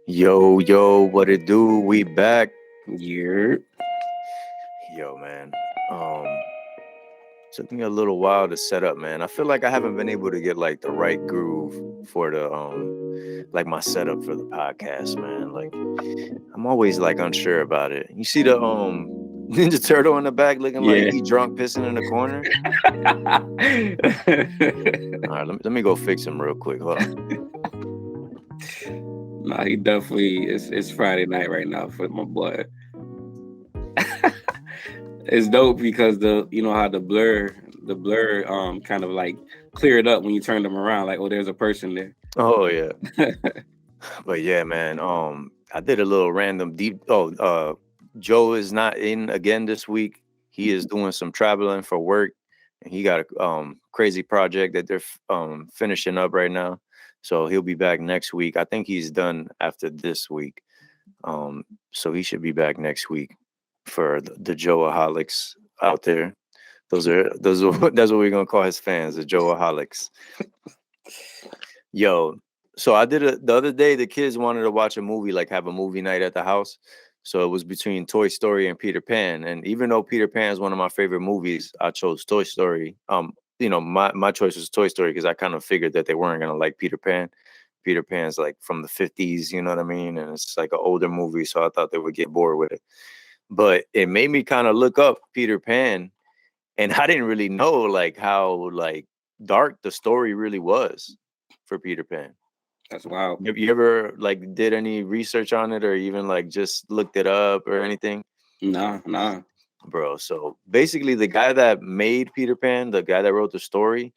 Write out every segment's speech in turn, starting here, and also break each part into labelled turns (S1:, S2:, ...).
S1: Yo, what it do? We back.
S2: Yeah.
S1: Yo, man. Um, Took me a little while to set up, man. I feel like I haven't been able to get like the right groove for the like my setup for the podcast, man. Like I'm always like unsure about it. You see the Ninja Turtle in the back looking like
S2: Yeah.
S1: he drunk pissing in the corner? All right, let me go fix him real quick. Hold on.
S2: Nah, he definitely it's Friday night right now for my boy. It's dope because how the blur kind of like cleared up when you turned them around, like, oh, there's a person there.
S1: Oh yeah. But yeah, man. I did a little random deep. Joe is not in again this week. He is doing some traveling for work, and he got a crazy project that they're finishing up right now. So he'll be back next week. I think he's done after this week. So he should be back next week for the Joaholics out there. Those are that's what we're gonna call his fans, the Joaholics. Yo, so I did it the other day. The kids wanted to watch a movie, like have a movie night at the house. So it was between Toy Story and Peter Pan. And even though Peter Pan is one of my favorite movies, I chose Toy Story. My choice was Toy Story because I kind of figured that they weren't gonna like Peter Pan. Peter Pan's like from the 50s, you know what I mean? And it's like an older movie, so I thought they would get bored with it. But it made me kind of look up Peter Pan, and I didn't really know like how like dark the story really was for Peter Pan.
S2: That's wild.
S1: Have you ever like did any research on it or even like just looked it up or anything?
S2: Nah.
S1: Bro, so basically the guy that made Peter Pan, the guy that wrote the story,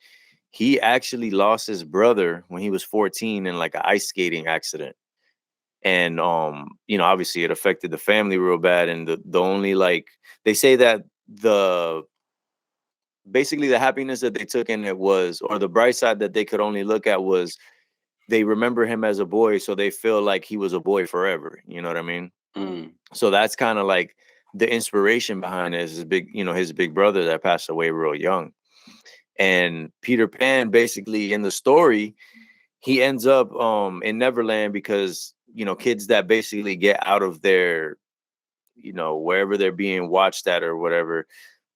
S1: he actually lost his brother when he was 14 in like an ice skating accident. And obviously it affected the family real bad. And the only like they say that the basically the happiness that they took in it was, or the bright side that they could only look at was they remember him as a boy, so they feel like he was a boy forever. You know what I mean?
S2: Mm.
S1: So that's kind of like the inspiration behind it is his big brother that passed away real young. And Peter Pan, basically in the story, he ends up in Neverland because kids that basically get out of their wherever they're being watched at or whatever,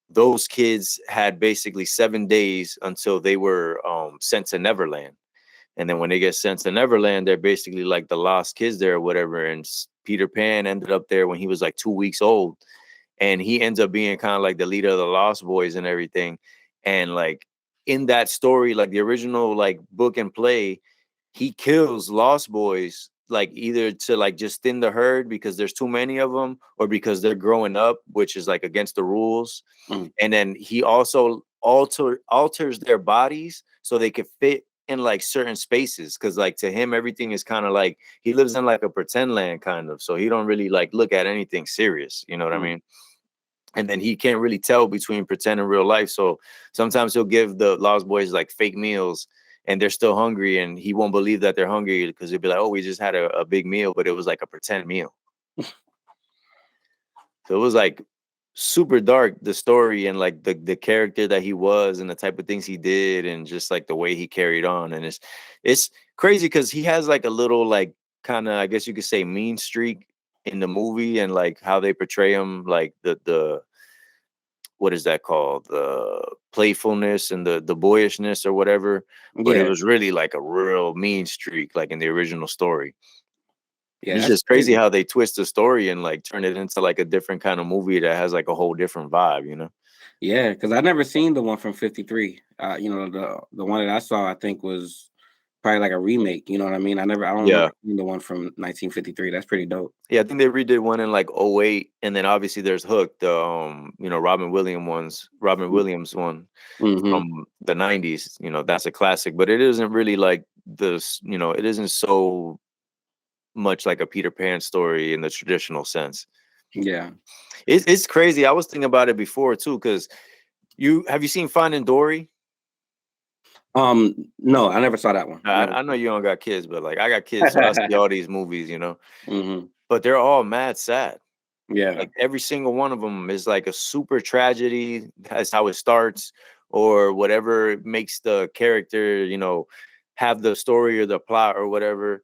S1: those kids had basically 7 days until they were sent to Neverland. And then when they get sent to Neverland, they're basically like the lost kids there or whatever. And Peter Pan ended up there when he was like 2 weeks old. And he ends up being kind of like the leader of the Lost Boys and everything. And like in that story, like the original like book and play, he kills Lost Boys like either to like just thin the herd because there's too many of them or because they're growing up, which is like against the rules.
S2: Mm.
S1: And then he also alters their bodies so they could fit in like certain spaces because like to him everything is kind of like he lives in like a pretend land kind of, so he don't really like look at anything serious, you know what I
S2: Mm.
S1: mean? And then he can't really tell between pretend and real life, so sometimes he'll give the Lost Boys like fake meals and they're still hungry and he won't believe that they're hungry because he'll be like, oh, we just had a big meal but it was like a pretend meal. So it was like super dark, the story and like the character that he was and the type of things he did and just like the way he carried on. And it's crazy because he has like a little like kind of, I guess you could say, mean streak in the movie and like how they portray him, like the what is that called? The playfulness and the boyishness or whatever. But it
S2: Yeah.
S1: was really like a real mean streak, like in the original story.
S2: Yeah,
S1: It's
S2: that's
S1: just crazy
S2: crazy.
S1: how they twist the story and like turn it into like a different kind of movie that has like a whole different vibe, you know?
S2: Yeah, because I never seen the one from '53. The one that I saw, I think, was probably like a remake. You know what I mean? I don't
S1: Yeah.
S2: remember seeing the one from 1953. That's pretty dope.
S1: Yeah, I think they redid one in like '08, and then obviously there's Hook, the Robin Williams one
S2: Mm-hmm.
S1: from the '90s. That's a classic, but it isn't really like this, it isn't so much like a Peter Pan story in the traditional sense.
S2: Yeah.
S1: It's crazy. I was thinking about it before too, because you seen Finding Dory?
S2: No, I never saw that one. I
S1: I,
S2: never.
S1: I know you don't got kids, but like I got kids, so I see all these movies,
S2: Hmm.
S1: but they're all mad sad.
S2: Yeah.
S1: Like every single one of them is like a super tragedy. That's how it starts, or whatever makes the character, have the story or the plot or whatever.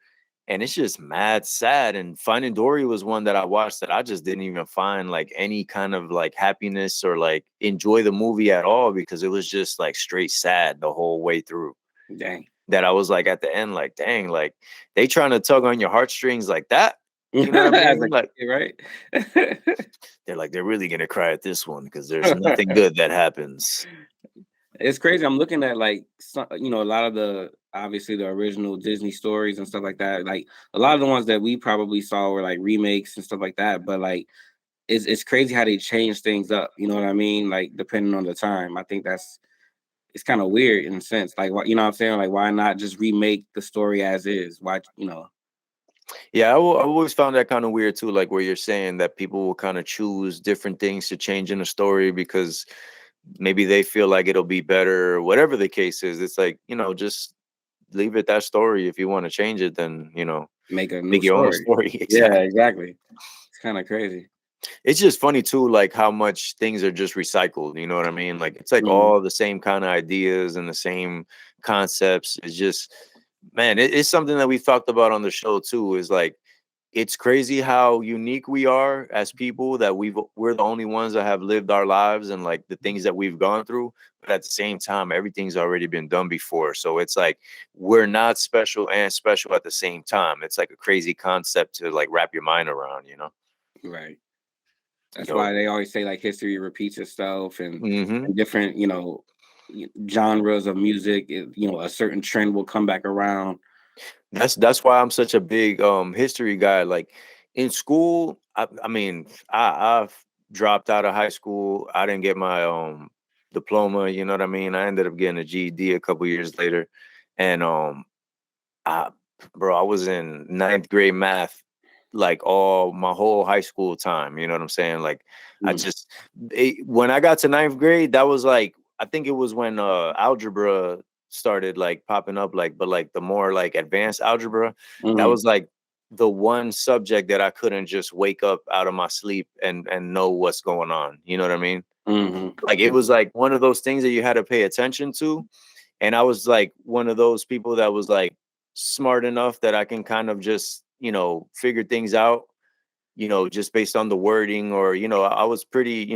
S1: and it's just mad sad. And Finding Dory was one that I watched that I just didn't even find like any kind of like happiness or like enjoy the movie at all, because it was just like straight sad the whole way through.
S2: Dang.
S1: That I was like at the end, like, dang, like they trying to tug on your heartstrings like that. You know what I
S2: As
S1: mean?
S2: a
S1: Like
S2: kid, right?
S1: they're really gonna cry at this one because there's nothing good that happens.
S2: It's crazy. I'm looking at like some, a lot of the obviously the original Disney stories and stuff like that. Like a lot of the ones that we probably saw were like remakes and stuff like that. But like it's crazy how they change things up. You know what I mean? Like depending on the time. I think it's kind of weird in a sense. Like what I'm saying? Like why not just remake the story as is? Why
S1: Yeah, I always found that kind of weird too, like where you're saying that people will kind of choose different things to change in a story because maybe they feel like it'll be better or whatever the case is. It's like, just leave it that story. If you want to change it, then,
S2: make a new
S1: make your own
S2: story?
S1: story.
S2: Yeah,
S1: Exactly.
S2: exactly. It's kind of crazy.
S1: It's just funny too, like how much things are just recycled. You know what I mean? Like it's like
S2: Mhm.
S1: all the same kind of ideas and the same concepts. It's just, man, it's something that we talked about on the show too. Is like it's crazy how unique we are as people, that we're the only ones that have lived our lives and like the things that we've gone through. But at the same time, everything's already been done before. So it's like we're not special and special at the same time. It's like a crazy concept to like wrap your mind around.
S2: Right. That's
S1: Yo.
S2: why they always say like history repeats itself,
S1: Hmm.
S2: and different, genres of music. A certain trend will come back around.
S1: That's why I'm such a big history guy. Like in school, I mean, I've dropped out of high school. I didn't get my diploma, you know what I mean? I ended up getting a GED a couple years later. And I bro, I was in ninth grade math like all my whole high school time. You know what I'm saying? Like I
S2: Mm,
S1: just when I got to ninth grade, that was like I think it was when algebra started like popping up, like but like the more like advanced algebra, that
S2: mhm,
S1: was like the one subject that I couldn't just wake up out of my sleep and know what's going on. You know what I mean?
S2: mhm.
S1: Like it was like one of those things that you had to pay attention to, and I was like one of those people that was like smart enough that I can kind of just, figure things out, just based on the wording, or, I was pretty,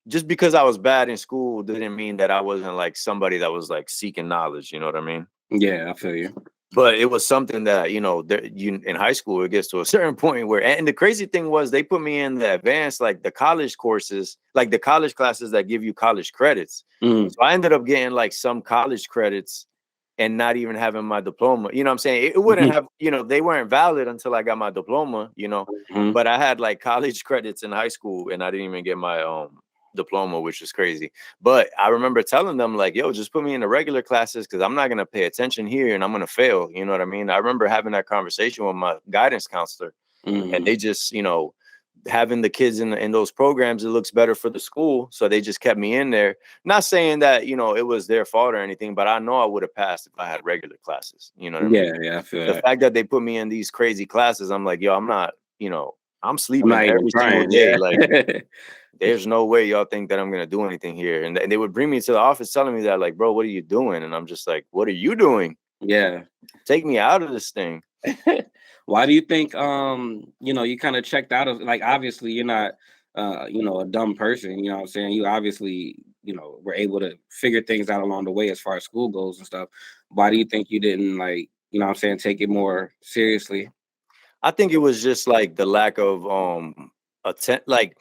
S1: just because I was bad in school didn't mean that I wasn't like somebody that was like seeking knowledge, you know what I mean?
S2: Yeah, I feel you.
S1: But it was something that, you in high school, it gets to a certain point where, and the crazy thing was they put me in the advanced, like the college courses, like the college classes that give you college credits.
S2: Mm,
S1: So I ended up getting like some college credits and not even having my diploma. You know what I'm saying? It wouldn't
S2: mhm,
S1: have, they weren't valid until I got my diploma.
S2: mhm.
S1: But I had like college credits in high school and I didn't even get my diploma, which is crazy. But I remember telling them like, yo, just put me in the regular classes because I'm not gonna pay attention here and I'm gonna fail. You know what I mean? I remember having that conversation with my guidance counselor, and
S2: Mhm.
S1: they just, having the kids in those programs, it looks better for the school. So they just kept me in there. Not saying that, it was their fault or anything, but I know I would have passed if I had regular classes. You know what I mean?
S2: Yeah, yeah, I feel
S1: The
S2: that.
S1: fact that they put me in these crazy classes, I'm like, yo, I'm not, I'm
S2: I'm
S1: sleeping
S2: not even
S1: every single
S2: trying.
S1: day. Like,
S2: Yeah.
S1: there's no way y'all think that I'm gonna do anything here. And they would bring me to the office telling me that, like, bro, what are you doing? And I'm just like, what are you doing?
S2: Yeah.
S1: Take me out of this thing.
S2: Why do you think you kind of checked out of, like, obviously you're not a dumb person, you know what I'm saying? You obviously, were able to figure things out along the way as far as school goes and stuff. Why do you think you didn't, like, what I'm saying, take it more seriously?
S1: I think it was just like the lack of like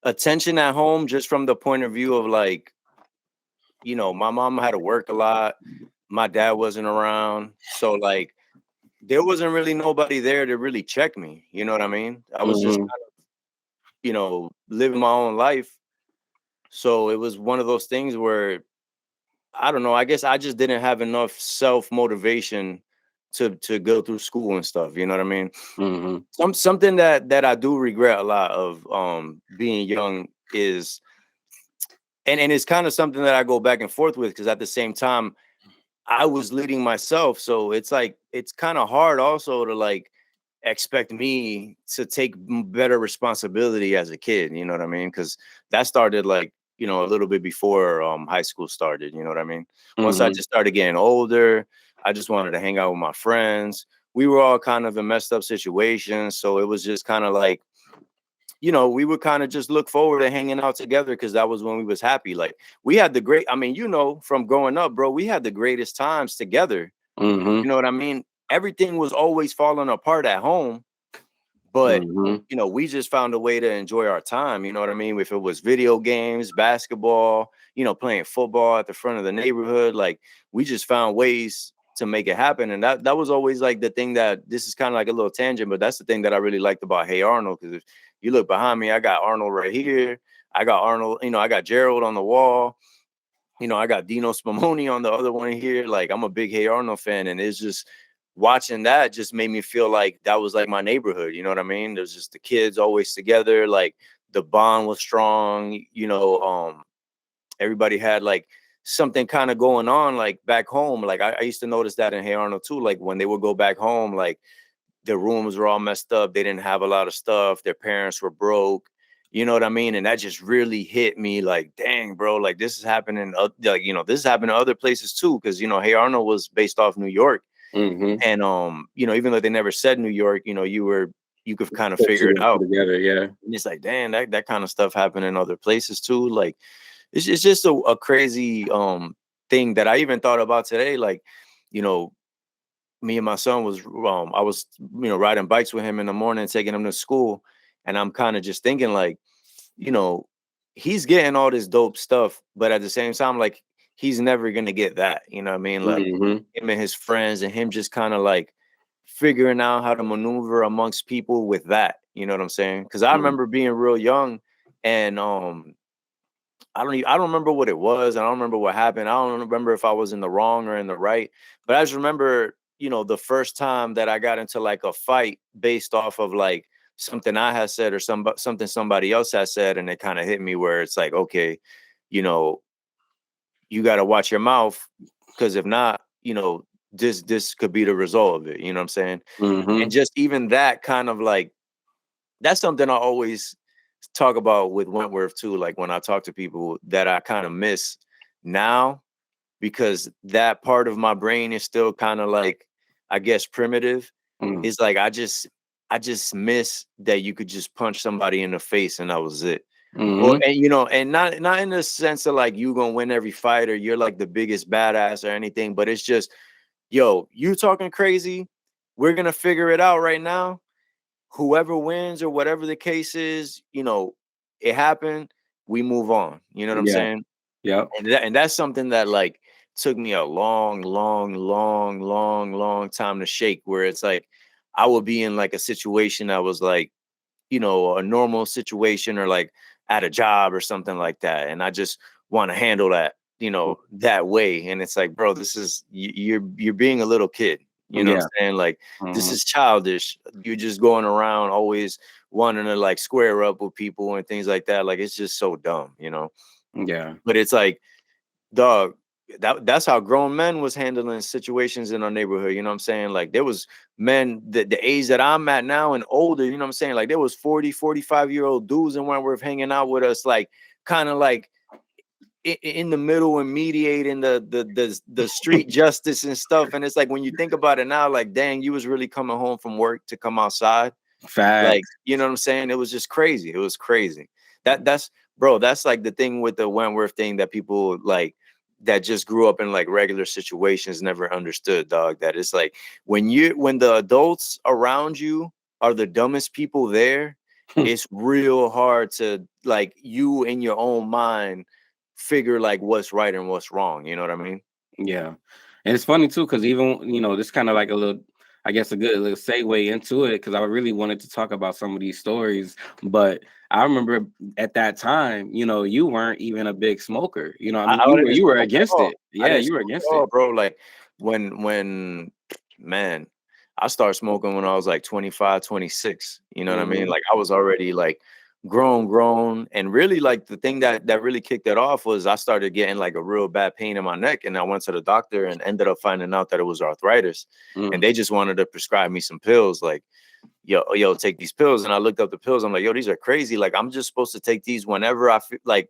S1: attention at home, just from the point of view of like, my mom had to work a lot. My dad wasn't around. So like there wasn't really nobody there to really check me. You know what I mean? I was just,
S2: Hmm.
S1: living my own life. So it was one of those things where I don't know. I guess I just didn't have enough self motivation to go through school and stuff. You know what I mean?
S2: Hmm.
S1: Something that I do regret a lot of being young is, and it's kind of something that I go back and forth with, because at the same time I was leading myself, so it's like it's kind of hard also to like expect me to take better responsibility as a kid. You know what I mean? Because that started like, a little bit before high school started. You know what I mean? Once I
S2: Hmm.
S1: just started getting older, I just wanted to hang out with my friends. we were all kind of in messed up situations. So it was just kind of like, we would kind of just look forward to hanging out together because that was when we was happy. Like we had the great, I mean, from growing up, bro, we had the greatest times together.
S2: Mm-hmm.
S1: You know what I mean? Everything was always falling apart at home, but
S2: Mm-hmm.
S1: we just found a way to enjoy our time. You know what I mean? If it was video games, basketball, playing football at the front of the neighborhood, like we just found ways to make it happen. And that was always like the thing that this is kind of like a little tangent, but that's the thing that I really liked about Hey Arnold. Because if you look behind me, I got Arnold right here. I got Arnold, I got Gerald on the wall. I got Dino Spumoni on the other one here. Like I'm a big Hey Arnold fan, and it's just watching that just made me feel like that was like my neighborhood. You know what I mean? There's just the kids always together. Like the bond was strong. Everybody had like something kind of going on like back home. Like I used to notice that in Hey Arnold too. Like when they would go back home, like the rooms were all messed up. They didn't have a lot of stuff. Their parents were broke. You know what I mean? And that just really hit me like, dang, bro, like this is happening. This is happening to other places too. Cause, Hey Arnold was based off New York.
S2: Mm-hmm.
S1: And, even though they never said New York, you could kind of
S2: Put
S1: figure
S2: two
S1: it
S2: and two
S1: out.
S2: together, yeah.
S1: And it's like, damn, that kind of stuff happened in other places too. Like, it's just a crazy thing that I even thought about today. Like, me and my son was I was riding bikes with him in the morning, taking him to school, and I'm kind of just thinking like, you know, he's getting all this dope stuff, but at the same time, like he's never gonna get that. You know what I mean? Like
S2: Mm-hmm.
S1: him and his friends and him just kind of like figuring out how to maneuver amongst people with that. You know what I'm saying? Because I remember being real young and I don't remember what it was. I don't remember what happened. I don't remember if I was in the wrong or in the right. But I just remember, the first time that I got into like a fight based off of like something I had said or something somebody else had said, and it kind of hit me where it's like, okay, you know, you got to watch your mouth because if not, this could be the result of it. You know what I'm saying? And
S2: Mm-hmm.
S1: just even that kind of like that's something I always talk about with Wentworth too. Like when I talk to people that I kind of miss now, because that part of my brain is still kind of like, I guess, primitive.
S2: Mm-hmm.
S1: Is like I just miss that you could just punch somebody in the face and that was it. Or
S2: Mm-hmm.
S1: and not in the sense of like you gonna win every fight or you're like the biggest badass or anything, but it's just, yo, you talking crazy. We're gonna figure it out right now. Whoever wins or whatever the case is, it happened. We move on. You know what I'm
S2: Yeah.
S1: saying?
S2: Yep.
S1: And that's something that like took me a long, long, long, long, long time to shake. Where it's like I would be in like a situation that was like, a normal situation or like at a job or something like that, and I just want to handle that, that way. And it's like, bro, this is you're being a little kid. You know what
S2: Yeah.
S1: I'm saying? Like this
S2: Mm-hmm.
S1: is childish. You're just going around always wanting to like square up with people and things like that. Like it's just so dumb.
S2: Yeah.
S1: But it's like, dog, that's how grown men was handling situations in our neighborhood. You know what I'm saying? Like there was men the age that I'm at now and older, you know what I'm saying? Like there was 40, 45-year-old dudes in Wentworth hanging out with us, like kind of like in the middle and mediating the street justice and stuff. And it's like when you think about it now, like dang, you was really coming home from work to come outside. Like,
S2: Facts.
S1: you know what I'm saying? It was just crazy. It was crazy. That's bro, that's like the thing with the Wentworth thing that people like that just grew up in like regular situations never understood, dog. That it's like when the adults around you are the dumbest people there, it's real hard to like you in your own mind figure like what's right and what's wrong. You know what I mean?
S2: Yeah. And it's funny too, because even, this kind of like a little, I guess, a good little segue into it, because I really wanted to talk about some of these stories. But I remember at that time, you weren't even a big smoker. I mean,
S1: I didn't
S2: you were
S1: smoke at
S2: against
S1: all.
S2: it.
S1: I
S2: Yeah,
S1: didn't
S2: you were
S1: smoke
S2: against
S1: at
S2: it.
S1: all, bro. Like when man, I started smoking when I was like 25, 26. You know what I mean?
S2: Mm-hmm.
S1: Like I was already like grown. And really like the thing that really kicked it off was I started getting like a real bad pain in my neck. And I went to the doctor and ended up finding out that it was arthritis. And they just wanted to prescribe me some pills. Like, yo, take these pills. And I looked up the pills. I'm like, yo, these are crazy. Like I'm just supposed to take these whenever I feel like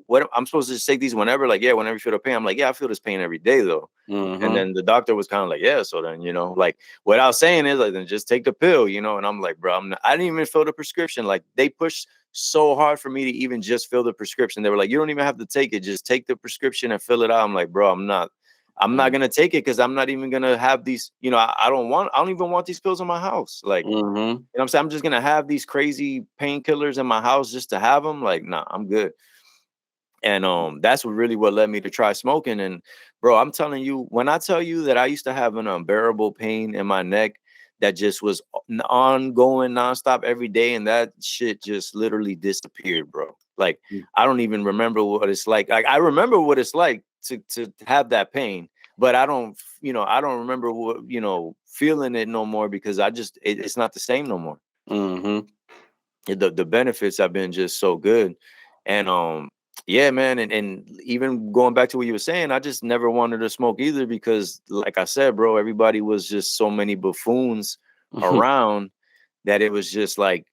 S1: what I'm supposed to just take these whenever? Like, yeah, whenever you feel the pain. I'm like, yeah, I feel this pain every day though. And
S2: Mm-hmm.
S1: then the doctor was kind of like, yeah, so then, like without saying it, like, then just take the pill, and I'm like, bro, I didn't even fill the prescription. Like, they pushed so hard for me to even just fill the prescription. They were like, you don't even have to take it, just take the prescription and fill it out. I'm like, bro, I'm not gonna take it because I'm not even gonna have these, I don't even want these pills in my house. Like,
S2: Mm-hmm.
S1: what I'm saying? I'm just gonna have these crazy painkillers in my house just to have them. Like, nah, I'm good. And that's what led me to try smoking. And bro, I'm telling you, when I tell you that I used to have an unbearable pain in my neck that just was ongoing nonstop every day, and that shit just literally disappeared, bro. Like, I don't even remember what it's like. Like, I remember what it's like to have that pain, but I don't remember what, feeling it no more because it's not the same no more.
S2: Mm-hmm.
S1: The benefits have been just so good. And yeah, man, and even going back to what you were saying, I just never wanted to smoke either because, like I said, bro, everybody was just so many buffoons around that it was just like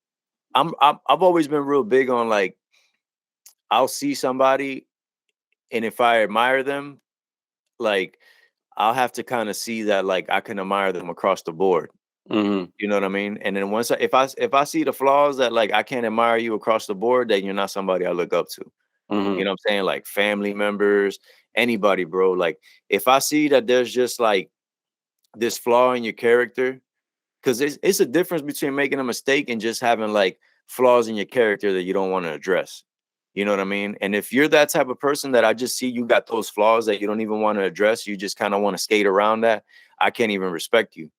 S1: I've always been real big on, like, I'll see somebody, and if I admire them, like, I'll have to kind of see that, like, I can admire them across the board.
S2: Mm-hmm.
S1: You know what I mean? And then if I see the flaws that, like, I can't admire you across the board, then you're not somebody I look up to. You
S2: Mm-hmm.
S1: know what I'm saying? Like, family members, anybody, bro. Like, if I see that there's just like this flaw in your character, because it's a difference between making a mistake and just having like flaws in your character that you don't want to address. You know what I mean? And if you're that type of person that I just see you got those flaws that you don't even want to address, you just kind of want to skate around that, I can't even respect you.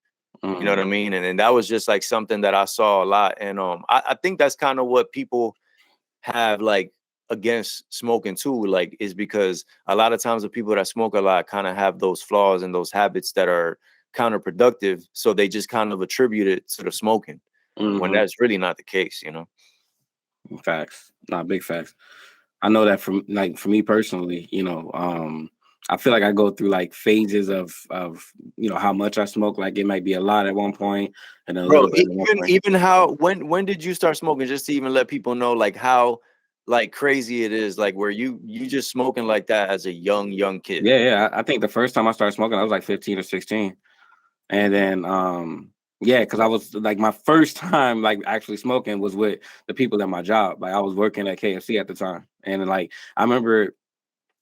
S1: You know what I
S2: Mm-hmm.
S1: mean? And that was just like something that I saw a lot. And I think that's kind of what people have, like, against smoking too, like, is because a lot of times the people that smoke a lot kind of have those flaws and those habits that are counterproductive. So they just kind of attribute it to the smoking when
S2: Mm-hmm.
S1: that's really not the case.
S2: Facts. Not big facts. I know that for me personally, I feel like I go through like phases of how much I smoke. Like it might be a lot at one point and a
S1: Bro,
S2: little bit at one point.
S1: even how when did you start smoking, just to even let people know, like, how, like, crazy it is, like, where you just smoking like that as a young kid.
S2: Yeah. I think the first time I started smoking, I was like 15 or 16. And then yeah, because I was like my first time like actually smoking was with the people at my job. Like I was working at KFC at the time. And like I remember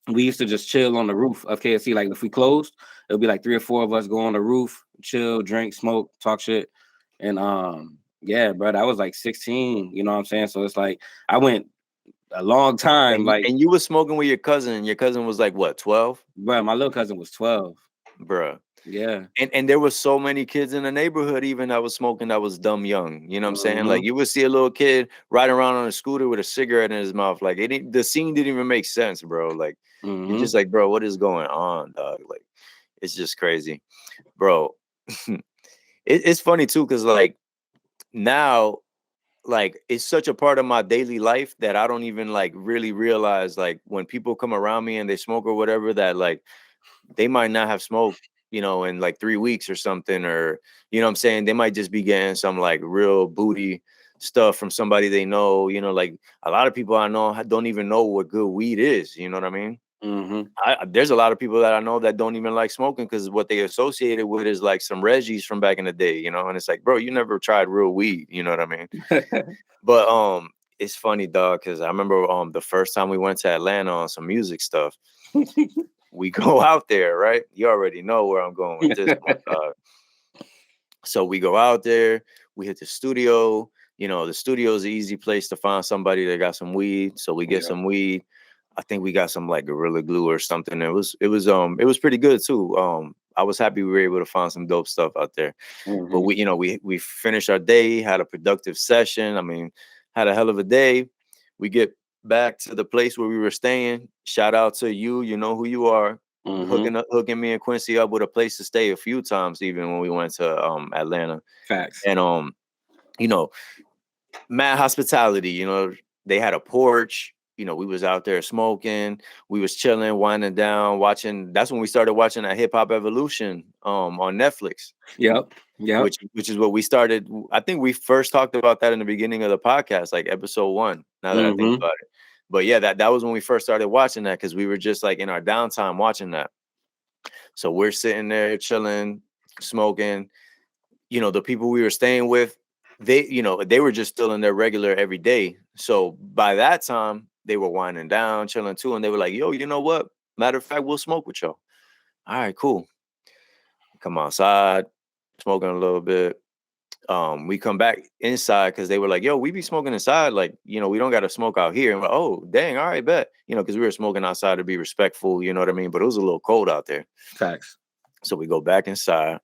S2: we used to just chill on the roof of KFC. Like if we closed, it'll be like 3 or 4 of us go on the roof, chill, drink, smoke, talk shit. And yeah, bro, I was like 16, you know what I'm saying? So it's like I went a long time,
S1: and you,
S2: like,
S1: and you was smoking with your cousin, and your cousin was like, what, 12?
S2: bro, my little cousin was 12.
S1: Bruh.
S2: Yeah.
S1: And there was so many kids in the neighborhood even that was smoking that was dumb young. You know what I'm saying?
S2: Mm-hmm.
S1: Like, you would see a little kid riding around on a scooter with a cigarette in his mouth. Like, the scene didn't even make sense, bro. Like, you're
S2: Mm-hmm.
S1: just like, bro, what is going on, dog? Like, it's just crazy, bro. It's funny too, because, like, now, like, it's such a part of my daily life that I don't even, like, really realize, like, when people come around me and they smoke or whatever, that, like, they might not have smoked, in like 3 weeks or something, or, what I'm saying? They might just be getting some, like, real booty stuff from somebody they know, like, a lot of people I know don't even know what good weed is. You know what I mean?
S2: Mm-hmm.
S1: There's a lot of people that I know that don't even like smoking because what they associate it with is like some Reggies from back in the day, and it's like, bro, you never tried real weed. You know what I mean? But it's funny, dog, because I remember the first time we went to Atlanta on some music stuff. We go out there, right? You already know where I'm going with this one. So we go out there, we hit the studio. The studio is an easy place to find somebody that got some weed. So we get
S2: Yeah.
S1: some weed. I think we got some like Gorilla Glue or something. It was pretty good too. I was happy we were able to find some dope stuff out there. But
S2: Mm-hmm.
S1: we finished our day, had a productive session. I mean, had a hell of a day. We get back to the place where we were staying. Shout out to you. You know who you are.
S2: Mm-hmm.
S1: Hooking me and Quincy up with a place to stay a few times, even when we went to Atlanta.
S2: Facts.
S1: And you know, mad hospitality. They had a porch. We was out there smoking. We was chilling, winding down, watching. That's when we started watching that Hip Hop Evolution on Netflix,
S2: Yep. Yep.
S1: which is what we started. I think we first talked about that in the beginning of the podcast, like episode 1. Now that I think
S2: Mm-hmm.
S1: about it. But yeah, that was when we first started watching that, because we were just like in our downtime watching that. So we're sitting there chilling, smoking. You know, the people we were staying with, they were just still in their regular every day. So by that time, they were winding down, chilling too, and they were like, "Yo, you know what? Matter of fact, we'll smoke with y'all." All right, cool. Come outside, smoking a little bit. We come back inside because they were like, "Yo, we be smoking inside. Like, we don't got to smoke out here." And we're like, "Oh, dang, all right, bet." Because we were smoking outside to be respectful. You know what I mean? But it was a little cold out there.
S2: Facts.
S1: So we go back inside.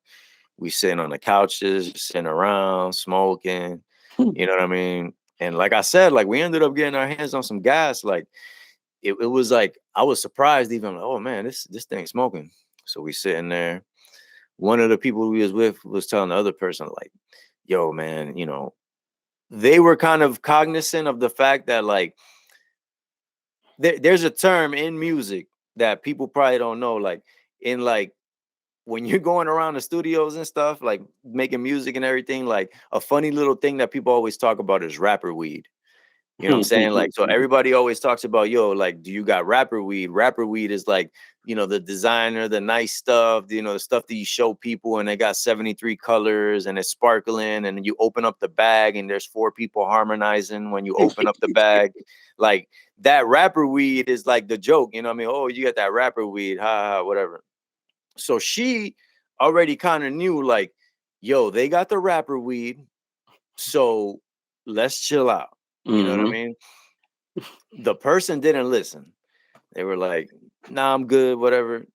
S1: We sitting on the couches, sitting around, smoking. You know what I mean? And like I said, like we ended up getting our hands on some gas. Like it was like I was surprised even. Like, oh man, this thing's smoking. So we sitting there. One of the people we was with was telling the other person like, "Yo, man, they were kind of cognizant of the fact that like there's a term in music that people probably don't know. Like in like when you're going around the studios and stuff, like making music and everything, like a funny little thing that people always talk about is rapper weed. You know what I'm saying? Like, so everybody always talks about, yo, like, do you got rapper weed? Rapper weed is like, the designer, the nice stuff, the stuff that you show people and they got 73 colors and it's sparkling and you open up the bag and there's 4 people harmonizing when you open up the bag. Like that rapper weed is like the joke, you know what I mean? Oh, you got that rapper weed, ha, whatever. So she already kind of knew like, yo, they got the rapper weed. So let's chill out. You know what I mean? The person didn't listen. They were like, nah, I'm good, whatever.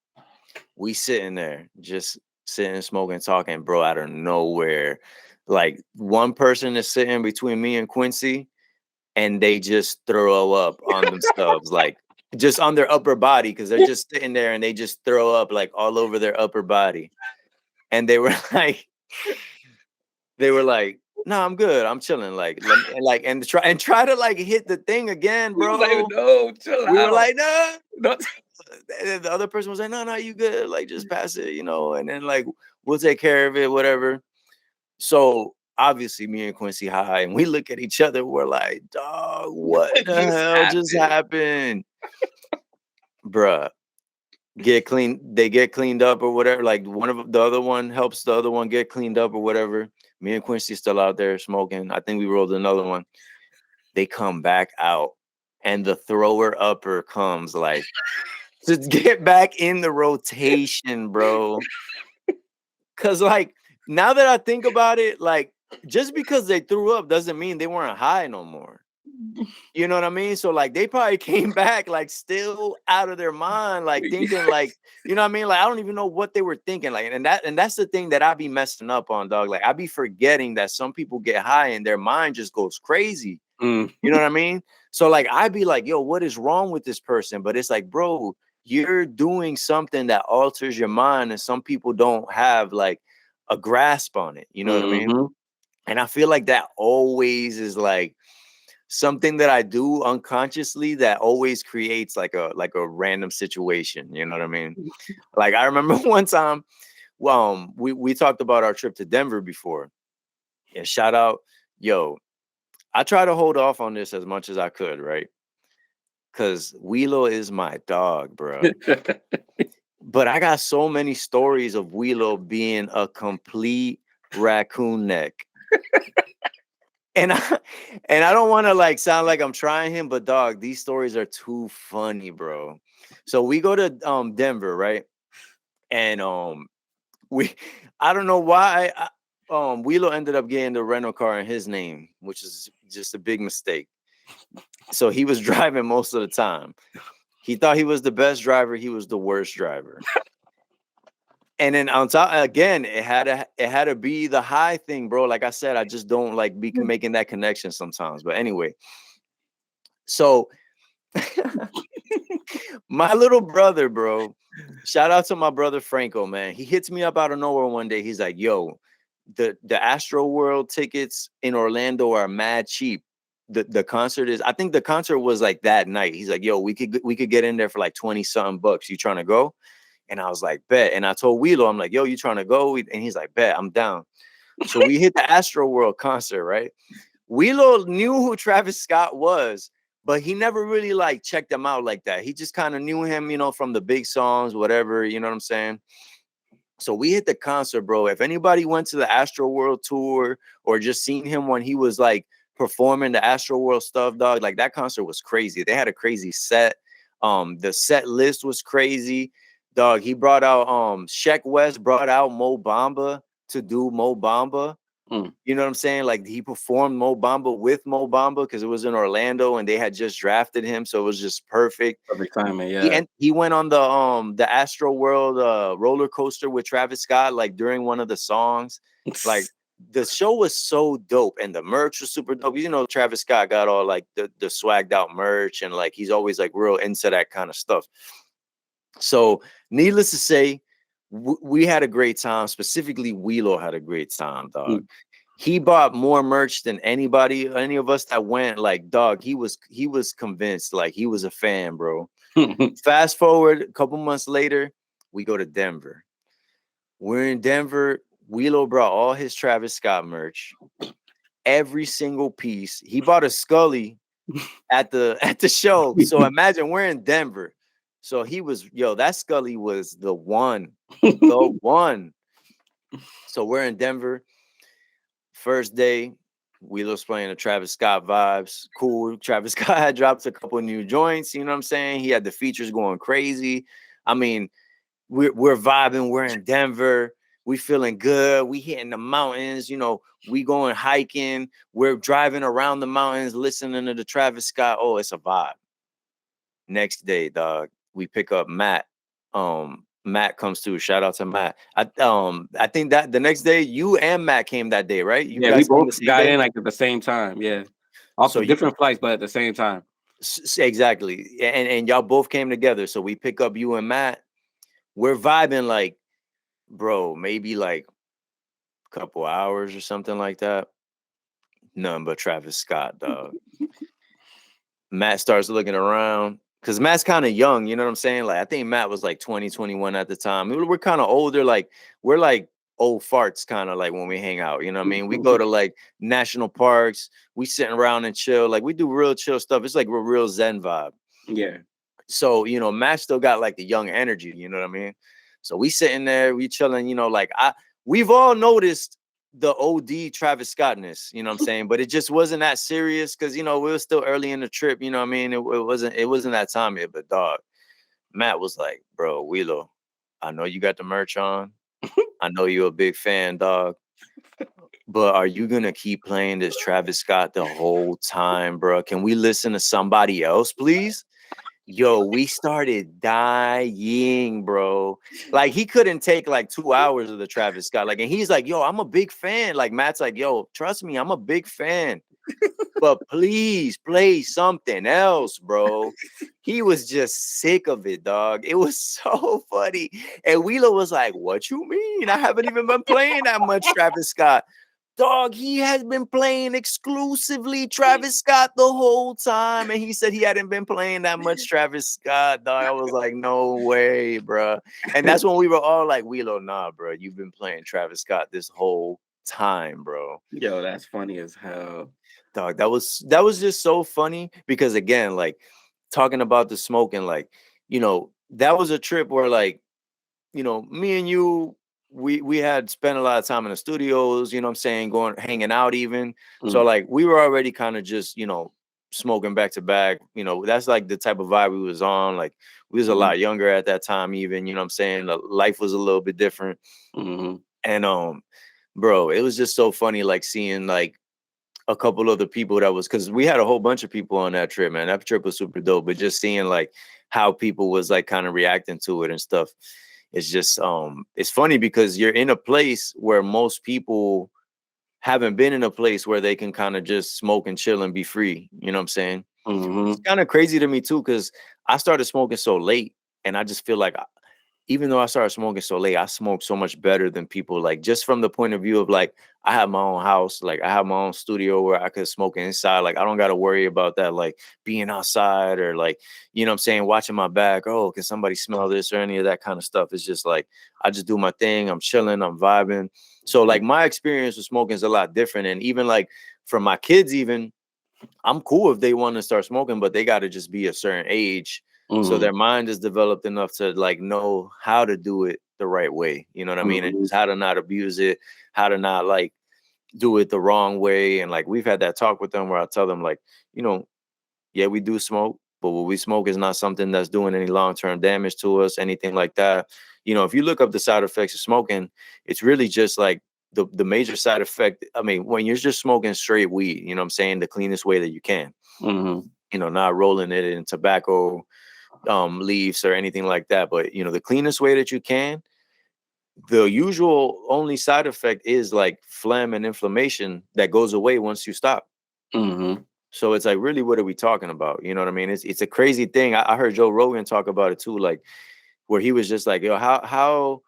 S1: We sitting there, just sitting, smoking, talking, bro, out of nowhere. Like one person is sitting between me and Quincy, and they just throw up on themselves, like just on their upper body, because they're just sitting there and they just throw up like all over their upper body. And they were like, no, I'm good. I'm chilling. Like, and try to like hit the thing again, bro.
S2: Like, no, chill
S1: We
S2: out.
S1: were like, no. The other person was like, no, you good. Like, just pass it, and then like we'll take care of it, whatever. So obviously, me and Quincy high, and we look at each other. We're like, dog, what the hell just happened, bruh? They get cleaned up or whatever. Like the other one helps the other one get cleaned up or whatever. Me and Quincy still out there smoking. I think we rolled another one. They come back out and the thrower upper comes like to get back in the rotation, bro. Cause like now that I think about it, like just because they threw up doesn't mean they weren't high no more. You know what I mean? So like they probably came back like still out of their mind, like thinking like, you know what I mean? Like I don't even know what they were thinking. Like, and that's the thing that I be messing up on, dog. Like I be forgetting that some people get high and their mind just goes crazy. You know what I mean? So like I'd be like, yo, what is wrong with this person? But it's like, bro, you're doing something that alters your mind, and some people don't have like a grasp on it. You know what I mean? And I feel like that always is like something that I do unconsciously that always creates like a random situation. You know what I mean? Like I remember one time, we talked about our trip to Denver before. And shout out, yo, I try to hold off on this as much as I could, right? Because Wilo is my dog, bro. But I got so many stories of Wilo being a complete raccoon neck. And I don't want to like sound like I'm trying him, but dog, these stories are too funny, bro. So we go to Denver, right? And I don't know why Wilo ended up getting the rental car in his name, which is just a big mistake. So he was driving most of the time. He thought he was the best driver. He was the worst driver. And then on top again, it had to be the high thing, bro. Like I said, I just don't like be making that connection sometimes. But anyway, so my little brother, bro, shout out to my brother Franco, man. He hits me up out of nowhere one day. He's like, yo, the Astro World tickets in Orlando are mad cheap. The concert is, I think the concert was like that night. He's like, yo, we could get in there for like 20 something bucks. You trying to go? And I was like, bet. And I told Wilo, I'm like, yo, you trying to go? And he's like, bet, I'm down. So we hit the Astro World concert, right? Wilo knew who Travis Scott was, but he never really like checked him out like that. He just kind of knew him, you know, from the big songs, whatever, you know what I'm saying? So we hit the concert, bro. If anybody went to the Astro World tour or just seen him when he was like performing the Astro World stuff, dog, like that concert was crazy. They had a crazy set. The set list was crazy. Dog, he brought out Sheck West brought out Mo Bamba to do Mo Bamba. You know what I'm saying? Like he performed Mo Bamba with Mo Bamba because it was in Orlando and they had just drafted him, so it was just perfect.
S2: Perfect timing, yeah.
S1: He went on the Astro World roller coaster with Travis Scott, like during one of the songs. Like the show was so dope and the merch was super dope. You know, Travis Scott got all like the swagged out merch and like he's always like real into that kind of stuff. So needless to say, we had a great time. Specifically, Wilo had a great time, dog. He bought more merch than anybody, any of us that went. Like, dog, he was convinced, like he was a fan, bro. Fast forward a couple months later, we go to Denver. We're in Denver. Wilo brought all his Travis Scott merch, every single piece. He bought a Scully at the show. So imagine we're in Denver. So he was, that Scully was the one, the one. So we're in Denver. First day, Wilo's playing the Travis Scott vibes. Cool. Travis Scott had dropped a couple new joints. You know what I'm saying? He had the features going crazy. I mean, we're vibing. We're in Denver. We feeling good. We hitting the mountains. You know, we going hiking. We're driving around the mountains, listening to the Travis Scott. Oh, it's a vibe. Next day, dog, we pick up Matt. Matt comes through. Shout out to Matt. I think that the next day you and Matt came that day, right? You
S2: guys we both got in like at the same time. Yeah. Also different flights, but at the same time.
S1: Exactly. And y'all both came together. So we pick up you and Matt. We're vibing like, bro, maybe like a couple hours or something like that. None but Travis Scott, dog. Matt starts looking around. Because Matt's kind of young, you know what I'm saying? Like, I think Matt was like 20, 21 at the time. We're kind of older. Like, we're like old farts kind of like when we hang out, you know what I mean? We go to like national parks. We sitting around and chill. Like, we do real chill stuff. It's like a real Zen vibe.
S2: Yeah.
S1: So, you know, Matt still got like the young energy, you know what I mean? So we sitting there, we chilling, you know, like we've all noticed the OD Travis Scottness, you know what I'm saying? But it just wasn't that serious because, you know, we were still early in the trip, you know what I mean? It wasn't that time yet, but dog, Matt was like, bro, Wilo, I know you got the merch on. I know you're a big fan, dog. But are you going to keep playing this Travis Scott the whole time, bro? Can we listen to somebody else, please? Yo, we started dying, bro. Like he couldn't take like 2 hours of the Travis Scott. Like, and he's like, yo, I'm a big fan. Like Matt's like, yo, trust me, I'm a big fan. But please play something else, bro. He was just sick of it, dog. It was so funny. And Wheeler was like, what you mean? I haven't even been playing that much Travis Scott. Dog, he has been playing exclusively Travis Scott the whole time. And he said he hadn't been playing that much Travis Scott, dog. I was like, no way, bro. And that's when we were all like, Wheelo, nah, bro. You've been playing Travis Scott this whole time, bro.
S2: Yo, that's funny as hell.
S1: Dog, that was just so funny because again, like talking about the smoking, like, you know, that was a trip where like, you know, me and you, we had spent a lot of time in the studios, you know what I'm saying, going hanging out even. So like we were already kind of just, you know, smoking back to back. You know, that's like the type of vibe we was on. Like we was a lot younger at that time, even, you know what I'm saying? The life was a little bit different. And bro, it was just so funny like seeing like a couple of the people that was because we had a whole bunch of people on that trip, man. That trip was super dope. But just seeing like how people was like kind of reacting to it and stuff. It's just it's funny because you're in a place where most people haven't been in a place where they can kind of just smoke and chill and be free. You know what I'm saying? It's kind of crazy to me too, because I started smoking so late and I just feel like even though I started smoking so late, I smoke so much better than people. Like just from the point of view of like, I have my own house, like I have my own studio where I could smoke inside. Like I don't got to worry about that, like being outside or like, you know what I'm saying, watching my back. Oh, can somebody smell this or any of that kind of stuff? It's just like, I just do my thing. I'm chilling, I'm vibing. So like my experience with smoking is a lot different. And even like for my kids, even I'm cool if they want to start smoking, but they got to just be a certain age, so
S2: Mm-hmm.
S1: their mind is developed enough to like know how to do it the right way. You know what I mean? And
S2: Mm-hmm.
S1: just how to not abuse it, how to not like do it the wrong way. And like we've had that talk with them where I tell them like, you know, yeah, we do smoke, but what we smoke is not something that's doing any long-term damage to us, anything like that. You know, if you look up the side effects of smoking, it's really just like the major side effect. I mean, when you're just smoking straight weed, you know what I'm saying, the cleanest way that you can,
S2: Mm-hmm.
S1: you know, not rolling it in tobacco leaves or anything like that, but you know, the cleanest way that you can. The usual only side effect is like phlegm and inflammation that goes away once you stop.
S2: Mm-hmm.
S1: So it's like, really, what are we talking about? You know what I mean? It's a crazy thing. I heard Joe Rogan talk about it too, like where he was just like, yo, how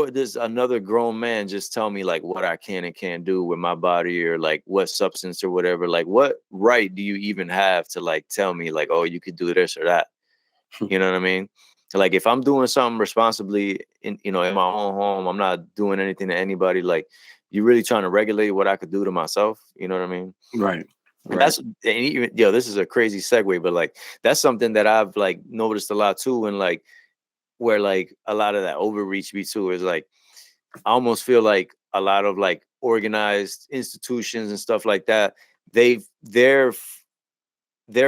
S1: does another grown man just tell me like what I can and can't do with my body, or like what substance or whatever? Like, what right do you even have to like tell me like, oh, you could do this or that? You know what I mean? Like if I'm doing something responsibly in, you know, in my own home, I'm not doing anything to anybody. Like, you really trying to regulate what I could do to myself. You know what I mean?
S2: Right.
S1: And
S2: Right.
S1: that's, and even, yo, this is a crazy segue, but like that's something that I've like noticed a lot too. And like where like a lot of that overreach be too is like, I almost feel like a lot of like organized institutions and stuff like that, they've their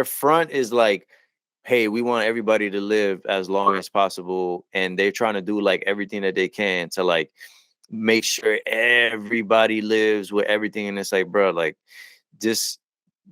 S1: front is like, hey, we want everybody to live as long as possible, and they're trying to do like everything that they can to like make sure everybody lives with everything. And it's like, bro, like this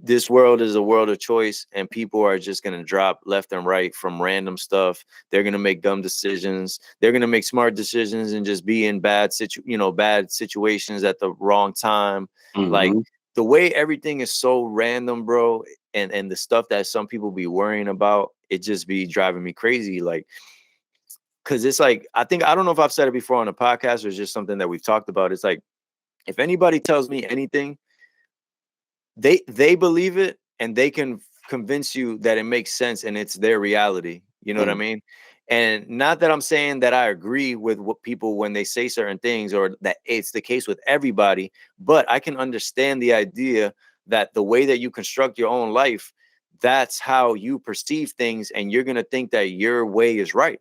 S1: this world is a world of choice, and people are just going to drop left and right from random stuff. They're going to make dumb decisions, they're going to make smart decisions, and just be in bad situations at the wrong time. Like
S2: Mm-hmm.
S1: the way everything is so random, bro, and the stuff that some people be worrying about, it just be driving me crazy. Like, because it's like, I don't know if I've said it before on a podcast or it's just something that we've talked about. It's like, if anybody tells me anything, they believe it, and they can convince you that it makes sense and it's their reality. You know what I
S2: Mm-hmm.
S1: mean? And not that I'm saying that I agree with what people when they say certain things, or that it's the case with everybody, but I can understand the idea that the way that you construct your own life, that's how you perceive things, and you're going to think that your way is right.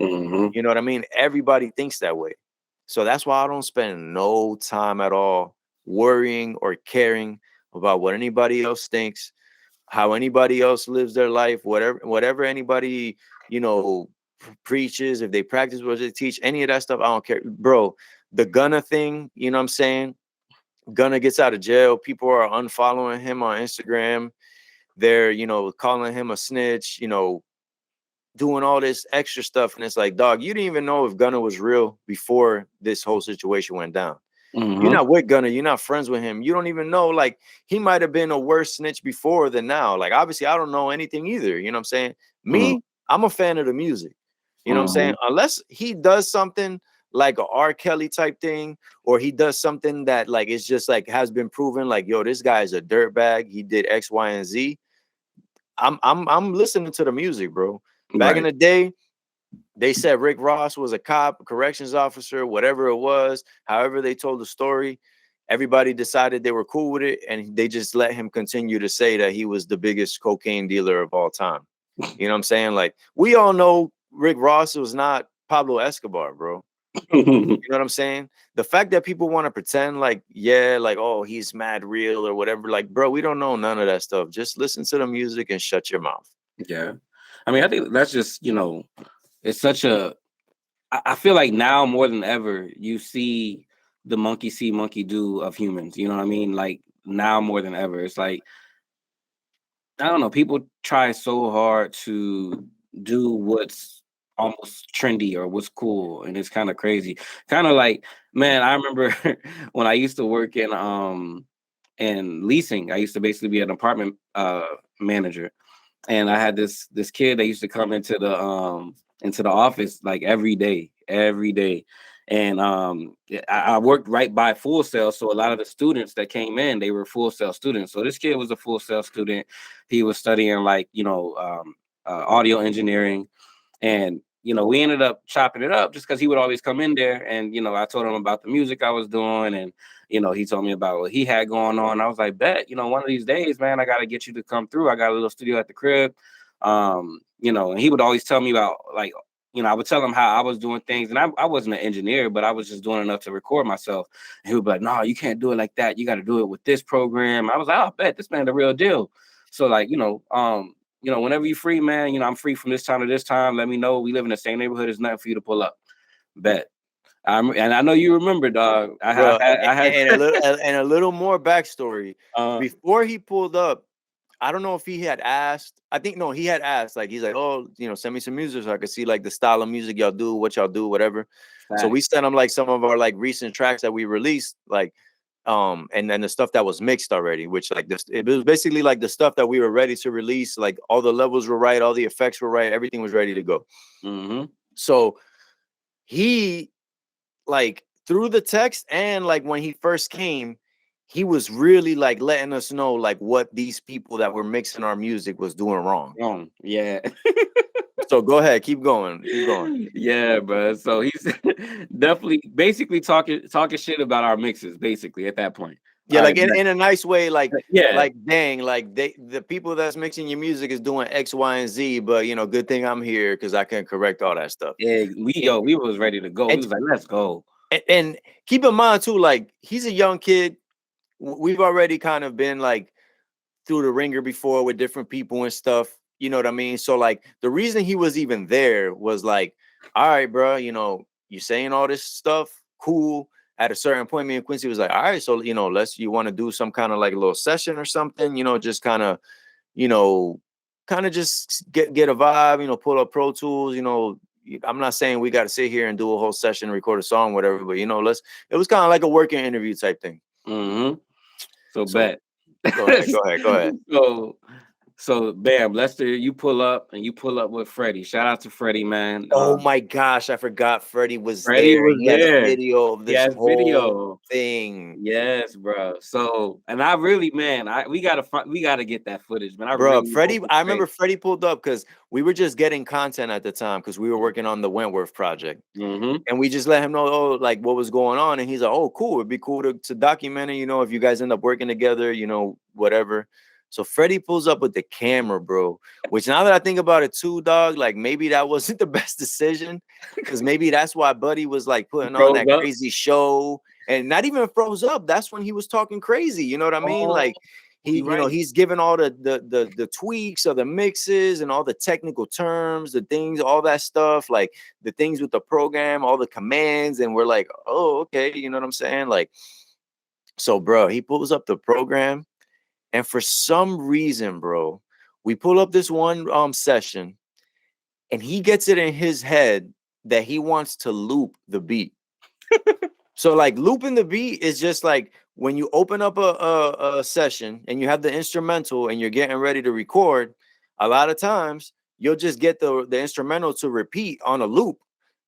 S2: Mm-hmm.
S1: You know what I mean? Everybody thinks that way. So that's why I don't spend no time at all worrying or caring about what anybody else thinks, how anybody else lives their life, whatever anybody, you know, preaches, if they practice what they teach, any of that stuff, I don't care. Bro, the Gunna thing, you know what I'm saying? Gunna gets out of jail, people are unfollowing him on Instagram. They're, you know, calling him a snitch, you know, doing all this extra stuff. And it's like, dog, you didn't even know if Gunna was real before this whole situation went down. You're
S2: Mm-hmm.
S1: not with Gunna. You're not friends with him. You don't even know. Like, he might have been a worse snitch before than now. Like, obviously, I don't know anything either. You know what I'm saying? Me, I'm a fan of the music. You know what I'm
S2: Mm-hmm.
S1: saying? Unless he does something like a R. Kelly type thing, or he does something that like it's just like has been proven, like, yo, this guy is a dirtbag. He did X, Y, and Z. I'm listening to the music, bro. Back in
S2: Right.
S1: the day, they said Rick Ross was a cop, a corrections officer, whatever it was. However, they told the story. Everybody decided they were cool with it, and they just let him continue to say that he was the biggest cocaine dealer of all time. You know what I'm saying? Like, we all know Rick Ross was not Pablo Escobar, bro. You know what I'm saying? The fact that people want to pretend like, yeah, like, oh, he's mad real or whatever, like, bro, we don't know none of that stuff. Just listen to the music and shut your mouth.
S2: Yeah. I mean, I think that's just, it's such a, I feel like now more than ever, you see the monkey see, monkey do of humans. You know what I mean? Like now more than ever. It's like, I don't know, people try so hard to do what's almost trendy or what's cool. And it's kind of crazy. Kind of like, man, I remember when I used to work in leasing, I used to basically be an apartment manager, and I had this kid that used to come into the office like every day. And I worked right by Full Sail, so a lot of the students that came in, they were Full Sail students. So this kid was a Full Sail student. He was studying like audio engineering, and we ended up chopping it up just because he would always come in there, and I told him about the music I was doing, and he told me about what he had going on. I was like, bet, one of these days, man, I got to get you to come through. I got a little studio at the crib, and he would always tell me about, like, I would tell him how I was doing things, and I wasn't an engineer, but I was just doing enough to record myself. And he would be like, no, you can't do it like that. You got to do it with this program. I was like, oh, bet this man the real deal. So, like, whenever you free, man, I'm free from this time to this time. Let me know. We live in the same neighborhood. There's nothing for you to pull up. Bet. And I know you remember, dog.
S1: Bro,
S2: I had
S1: and a little more backstory. Before he pulled up, I don't know if he had asked. I think no, he had asked. Like, he's like, oh, send me some music so I could see like the style of music y'all do, what y'all do, whatever. So we sent him like some of our like recent tracks that we released, like, and then the stuff that was mixed already, which like this, it was basically like the stuff that we were ready to release. Like all the levels were right, all the effects were right, everything was ready to go. So he, like, through the text and like when he first came, he was really like letting us know like what these people that were mixing our music was doing wrong.
S2: Yeah.
S1: So go ahead, keep going.
S2: Yeah, bro. So he's definitely basically talking shit about our mixes, basically, at that point.
S1: Yeah, like in a nice way, like,
S2: yeah,
S1: like, dang, like the people that's mixing your music is doing X, Y, and Z, but good thing I'm here because I can correct all that stuff.
S2: Yeah, we was ready to go. We was like, let's go.
S1: And keep in mind too, like, he's a young kid. We've already kind of been like through the ringer before with different people and stuff. You know what I mean? So like the reason he was even there was like, all right, bro, you saying all this stuff, cool. At a certain point, me and Quincy was like, all right, so you want to do some kind of like a little session or something, just kind of, just get a vibe, pull up Pro Tools, I'm not saying we got to sit here and do a whole session, record a song, whatever, but it was kind of like a working interview type thing.
S2: So bet.
S1: Go ahead.
S2: So bam, Lester, you pull up with Freddie. Shout out to Freddie, man.
S1: Oh my gosh, I forgot Freddie was there.
S2: He
S1: has video of this whole thing.
S2: Yes, bro. So, and I really, man, we gotta get that footage, man.
S1: I remember Freddie pulled up because we were just getting content at the time because we were working on the Wentworth project, and we just let him know, like, what was going on, and he's like, oh, cool, it'd be cool to document it, if you guys end up working together, whatever. So Freddie pulls up with the camera, bro, which now that I think about it too, dog, like maybe that wasn't the best decision because maybe that's why Buddy was like putting on that crazy show and not even froze up. That's when he was talking crazy. You know what I mean? Like he's giving all the tweaks of the mixes and all the technical terms, the things, all that stuff, like the things with the program, all the commands. And we're like, oh, okay. You know what I'm saying? Like, so bro, he pulls up the program. And for some reason, bro, we pull up this one session and he gets it in his head that he wants to loop the beat. So like looping the beat is just like when you open up a session and you have the instrumental and you're getting ready to record, a lot of times you'll just get the instrumental to repeat on a loop.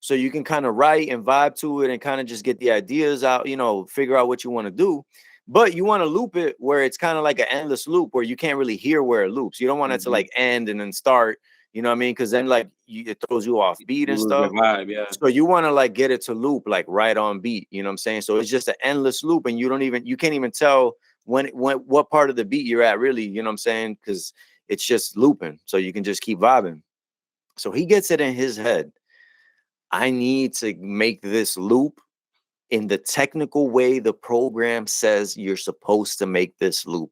S1: So you can kind of write and vibe to it and kind of just get the ideas out, figure out what you want to do. But you want to loop it where it's kind of like an endless loop where you can't really hear where it loops. You don't want it to like end and then start, you know what I mean? Because then like it throws you off beat and stuff.
S2: Vibe, yeah.
S1: So you want to like get it to loop like right on beat, you know what I'm saying? So it's just an endless loop and you can't even tell when what part of the beat you're at really, you know what I'm saying? Because it's just looping. So you can just keep vibing. So he gets it in his head. I need to make this loop in the technical way the program says you're supposed to make this loop.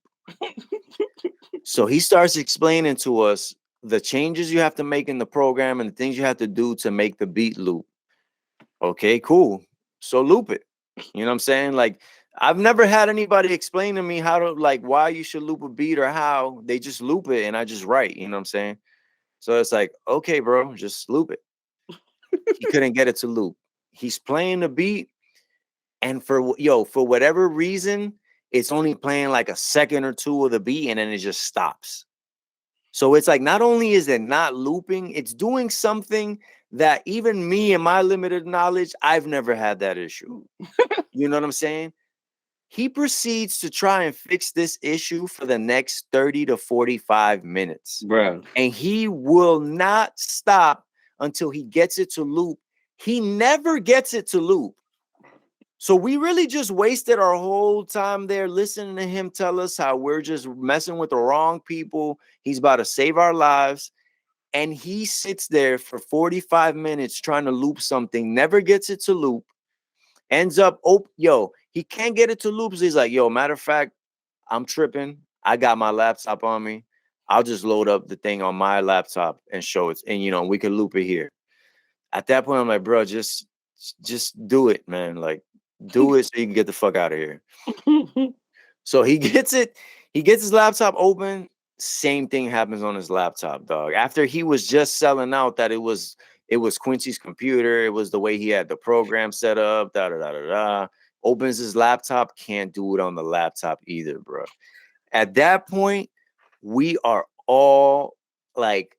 S1: So he starts explaining to us the changes you have to make in the program and the things you have to do to make the beat loop. Okay, cool. So loop it. You know what I'm saying? Like, I've never had anybody explain to me how to, like, why you should loop a beat or how. They just loop it and I just write, you know what I'm saying? So it's like, okay, bro, just loop it. He couldn't get it to loop. He's playing the beat. And for whatever reason, it's only playing like a second or two of the beat and then it just stops. So it's like, not only is it not looping, it's doing something that even me and my limited knowledge, I've never had that issue. You know what I'm saying? He proceeds to try and fix this issue for the next 30 to 45 minutes.
S2: Bro.
S1: And he will not stop until he gets it to loop. He never gets it to loop. So we really just wasted our whole time there listening to him tell us how we're just messing with the wrong people. He's about to save our lives. And he sits there for 45 minutes trying to loop something, never gets it to loop, ends up, he can't get it to loop. So he's like, matter of fact, I'm tripping. I got my laptop on me. I'll just load up the thing on my laptop and show it. And, we can loop it here. At that point, I'm like, bro, just do it, man. Like, do it so you can get the fuck out of here. So he gets his laptop open. Same thing happens on his laptop, dog. After he was just selling out that it was Quincy's computer, it was the way he had the program set up, opens his laptop, can't do it on the laptop either, bro. At that point, we are all like,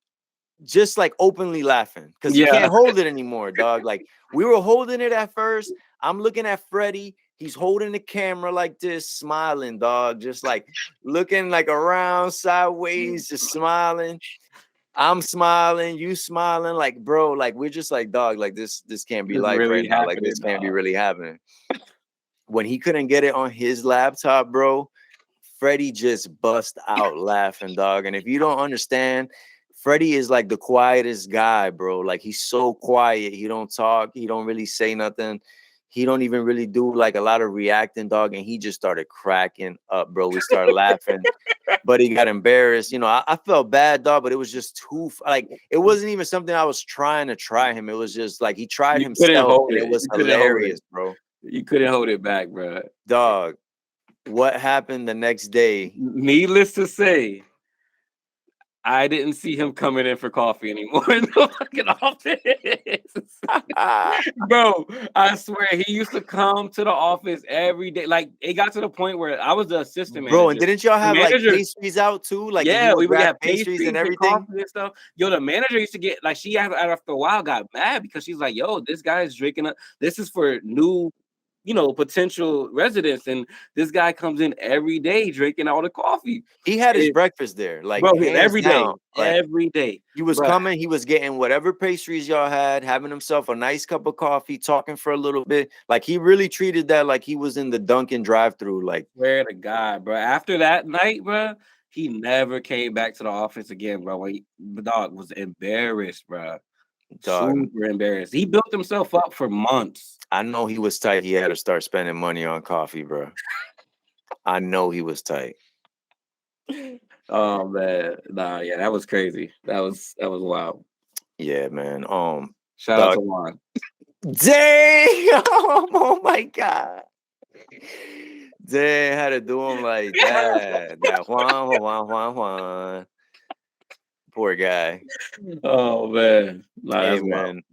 S1: just like openly laughing because he can't hold it anymore, dog. Like, we were holding it at first. I'm looking at Freddie. He's holding the camera like this, smiling, dog. Just like looking like around sideways, just smiling. I'm smiling, you smiling, like, bro, like we're just like, dog, like this can't be life really right now. Like, this can't be really happening. When he couldn't get it on his laptop, bro, Freddie just bust out laughing, dog. And if you don't understand, Freddie is like the quietest guy, bro. Like, he's so quiet. He don't talk. He don't really say nothing. He don't even really do like a lot of reacting, dog. And he just started cracking up, bro. We started laughing, but he got embarrassed. I felt bad, dog, but it was just it wasn't even something I was trying to try him. It was just like he tried himself, and it was hilarious, bro.
S2: You couldn't hold it back, bro.
S1: Dog, what happened the next day?
S2: Needless to say, I didn't see him coming in for coffee anymore in the fucking office. Bro, I swear, he used to come to the office every day. Like, it got to the point where I was the assistant manager.
S1: Bro, and didn't y'all have like pastries out too? Like,
S2: yeah, we would have pastries and everything and stuff. Yo, the manager used to get like, she after a while got mad because she's like, yo, this guy is drinking up. This is for new, potential residents, and this guy comes in every day drinking all the coffee.
S1: He had his breakfast there, like,
S2: bro, every day, every day.
S1: He was coming, he was getting whatever pastries y'all had, having himself a nice cup of coffee, talking for a little bit. Like, he really treated that like he was in the Dunkin' drive-through. Like,
S2: swear to God, bro. After that night, bro, he never came back to the office again, bro. The dog was embarrassed, bro. Dog. Super embarrassed. He built himself up for months.
S1: I know he was tight. He had to start spending money on coffee, bro. I know he was tight.
S2: Oh man, nah, yeah, that was crazy. That was wild.
S1: Yeah, man.
S2: Shout out to Juan.
S1: Dang! Oh my God. Dang, had to do him like that. That Juan. Poor guy.
S2: Oh man.
S1: Hey, man.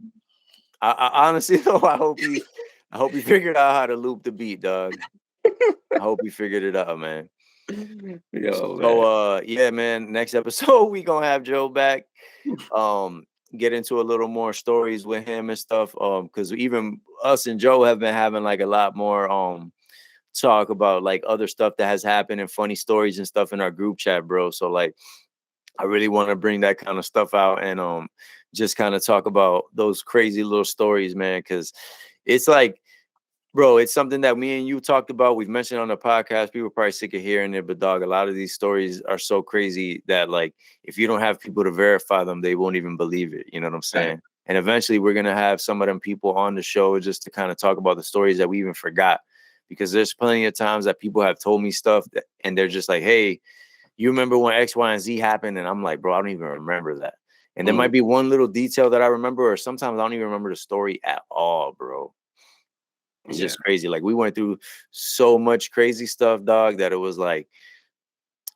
S1: I honestly though, I hope he figured out how to loop the beat, dog. I hope he figured it out, man. Yeah, man. Next episode we gonna have Joe back. Get into a little more stories with him and stuff. Because even us and Joe have been having like a lot more talk about like other stuff that has happened and funny stories and stuff in our group chat, bro. So like, I really want to bring that kind of stuff out and just kind of talk about those crazy little stories, man. Because it's like, bro, it's something that me and you talked about. We've mentioned on the podcast. People are probably sick of hearing it, but dog, a lot of these stories are so crazy that like, if you don't have people to verify them, they won't even believe it. You know what I'm saying? Right. And eventually we're going to have some of them people on the show just to kind of talk about the stories that we even forgot. Because there's plenty of times that people have told me stuff and they're just like, hey, you remember when X, Y, and Z happened? And I'm like, bro, I don't even remember that. And there might be one little detail that I remember, or sometimes I don't even remember the story at all, bro. It's just crazy. Like, we went through so much crazy stuff, dog, that it was like,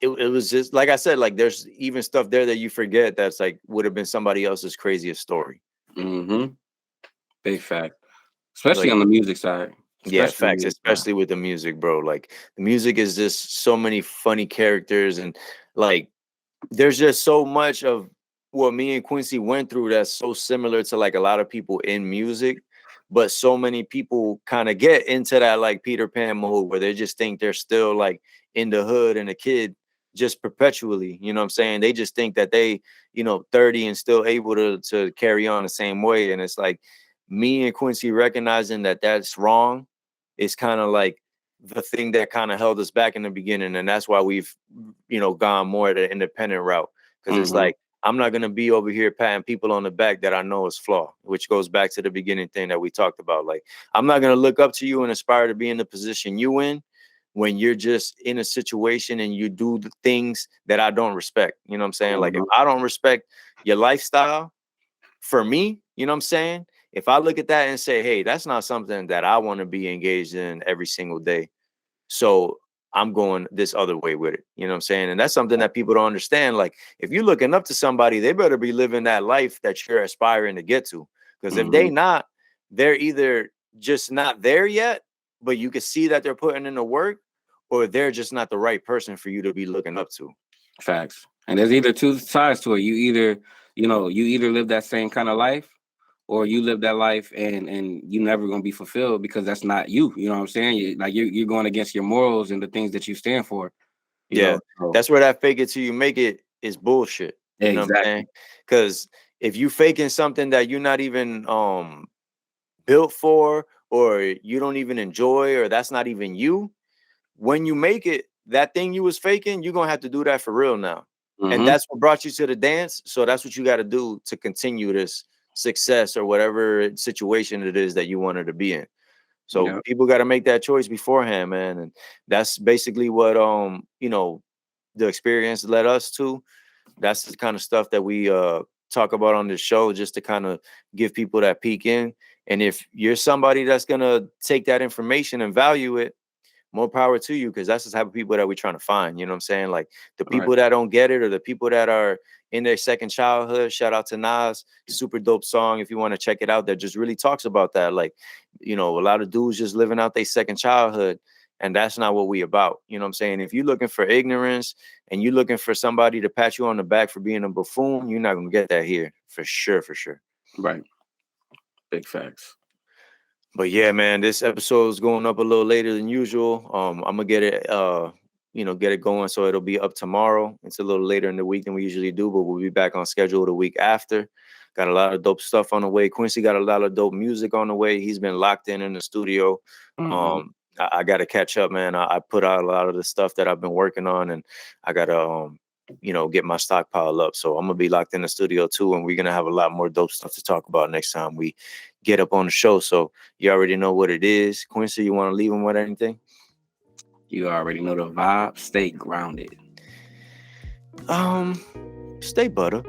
S1: it was just, like I said, like, there's even stuff there that you forget that's like, would have been somebody else's craziest story.
S2: Mm-hmm. Big fact. Especially like, on the music side.
S1: Yeah, facts, especially with the music, bro. Like, the music is just so many funny characters, and like, there's just so much of what me and Quincy went through that's so similar to like a lot of people in music, but so many people kind of get into that like Peter Pan mode where they just think they're still like in the hood and a kid, just perpetually. You know what I'm saying? They just think that they, 30 and still able to carry on the same way. And it's like me and Quincy recognizing that that's wrong is kind of like the thing that kind of held us back in the beginning. And that's why we've, gone more the independent route. Because it's like, I'm not going to be over here patting people on the back that I know is flawed, which goes back to the beginning thing that we talked about. Like, I'm not going to look up to you and aspire to be in the position you in when you're just in a situation and you do the things that I don't respect. You know what I'm saying? Like, if I don't respect your lifestyle, for me, you know what I'm saying? If I look at that and say, hey, that's not something that I want to be engaged in every single day. So I'm going this other way with it. You know what I'm saying? And that's something that people don't understand. Like, if you're looking up to somebody, they better be living that life that you're aspiring to get to. Because if they not, they're either just not there yet, but you can see that they're putting in the work, or they're just not the right person for you to be looking up to.
S2: Facts. And there's either two sides to it. You either live that same kind of life, or you live that life and you never gonna be fulfilled because that's not you. You know what I'm saying? You're going against your morals and the things that you stand for.
S1: Yeah,
S2: So.
S1: that's where that fake it till you make it is bullshit. You know what I'm saying? Because if you faking something that you're not even built for, or you don't even enjoy, or that's not even you, when you make it, that thing you was faking, you're gonna have to do that for real now. And that's what brought you to the dance. So that's what you got to do to continue this success or whatever situation it is that you wanted to be in. So people got to make that choice beforehand, man. And that's basically what the experience led us to. That's the kind of stuff that we talk about on this show, just to kind of give people that peek in. And if you're somebody that's gonna take that information and value it, more power to you, because that's the type of people that we're trying to find. You know what I'm saying? Like the people that don't get it, or the people that are in their second childhood. Shout out to Nas, super dope song. If you want to check it out, that just really talks about that. Like, a lot of dudes just living out their second childhood. And that's not what we about. You know what I'm saying? If you're looking for ignorance and you're looking for somebody to pat you on the back for being a buffoon, you're not going to get that here. For sure, for sure.
S2: Right. Big facts.
S1: But yeah, man, this episode is going up a little later than usual. I'm gonna get it, get it going, so it'll be up tomorrow. It's a little later in the week than we usually do, but we'll be back on schedule the week after. Got a lot of dope stuff on the way. Quincy got a lot of dope music on the way. He's been locked in the studio. I got to catch up, man. I put out a lot of the stuff that I've been working on, and I gotta get my stockpile up. So I'm gonna be locked in the studio too, and we're gonna have a lot more dope stuff to talk about next time we get up on the show. So you already know what it is. Quincy, you want to leave them with anything?
S2: You already know the vibe. Stay grounded.
S1: Stay butter.